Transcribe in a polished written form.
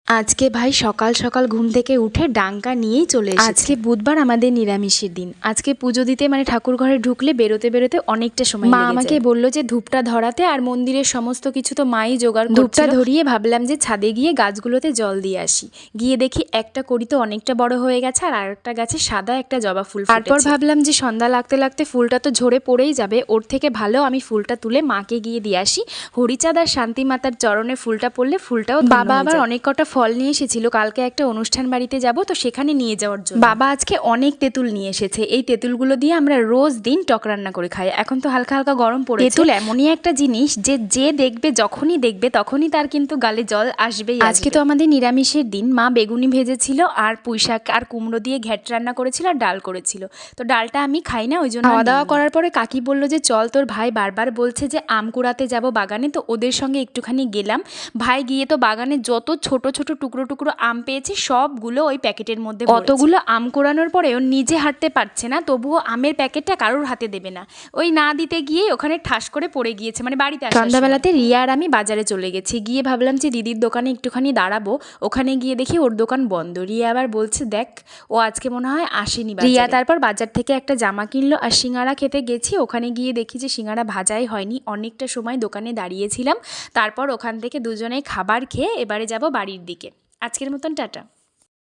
আজকে ভাই সকাল সকাল ঘুম থেকে উঠে ডাঙ্কা নিয়েই চলে এসেছে। আজকে বুধবার, আমাদের নিরামিষের দিন। আজকে পুজো দিতে মানে ঠাকুর ঘরে ঢুকলে বেরোতে বেরোতে অনেকটা সময় মা আমাকে বললো যে ধূপটা ধরাতে, আর মন্দিরের সমস্ত কিছু তো মাই জোগাড় করছিল। ধূপটা ধরিয়ে ভাবলাম যে ছাদে গিয়ে গাছগুলোতে জল দিয়ে আসি। গিয়ে দেখি একটা কড়ি তো অনেকটা বড় হয়ে গেছে, আর আরেকটা গাছে সাদা একটা জবা ফুল ফুটেছে। তারপর ভাবলাম যে সন্ধ্যা লাগতে লাগতে ফুলটা তো ঝরে পড়েই যাবে, ওর থেকে ভালো আমি ফুলটা তুলে মাকে গিয়ে দিয়ে আসি। হরিচাঁদ আর শান্তি মাতার চরণে ফুলটা পড়লে ফুলটাও বাবা আবার অনেক কটা ফল নিয়ে এসেছিল। কালকে একটা অনুষ্ঠান বাড়িতে যাব, তো সেখানে নিয়ে যাওয়ার জন্য বাবা আজকে অনেক তেঁতুল নিয়ে এসেছে। এই তেঁতুলগুলো দিয়ে আমরা রোজ দিন টক রান্না করে খাই। এখন তো হালকা হালকা গরম পড়েছে। তেঁতুল এমনই একটা জিনিস যে দেখবে, যখনই দেখবে তখনই তার কিন্তু গালে জল আসবেই। আজকে তো আমাদের নিরামিষের দিন। মা বেগুনি ভেজেছিল আর পুঁইশাক আর কুমড়ো দিয়ে ঘ্যাট রান্না করেছিল আর ডাল করেছিল। তো ডালটা আমি খাই না, ওই জন্য খাওয়া দাওয়া করার পরে কাকি বললো যে চল, তোর ভাই বারবার বলছে যে আম কুড়াতে যাব বাগানে, তো ওদের সঙ্গে একটুখানি গেলাম। ভাই গিয়ে তো বাগানে যত ছোট ছোট টুকরো টুকরো আম পেয়েছে সবগুলো ওই প্যাকেটের মধ্যে। অতগুলো আম কোড়ানোর পরেও নিজে হাঁটতে পারছে না, তবুও আমের প্যাকেটটা কারোর হাতে দেবে না। ওই না দিতে গিয়ে ওখানে ঠাস করে পড়ে গিয়েছে, মানে বাড়িতে আসার সন্ধ্যাবেলাতে রিয়া আর আমি বাজারে চলে গেছি। গিয়ে ভাবলাম যে দিদির দোকানে একটুখানি দাঁড়াবো। ওখানে গিয়ে দেখি ওর দোকান বন্ধ। রিয়া আবার বলছে দেখ, ও আজকে মনে হয় আসেনি। রিয়া তারপর বাজার থেকে একটা জামা কিনলো আর সিঙ্গারা খেতে গেছি। ওখানে গিয়ে দেখি যে সিঙ্গারা ভাজাই হয়নি। অনেকটা সময় দোকানে দাঁড়িয়েছিলাম। তারপর ওখান থেকে দুজনেই খাবার খেয়ে এবারে যাব বাড়ির দিকে। আজকের মতন টাটা।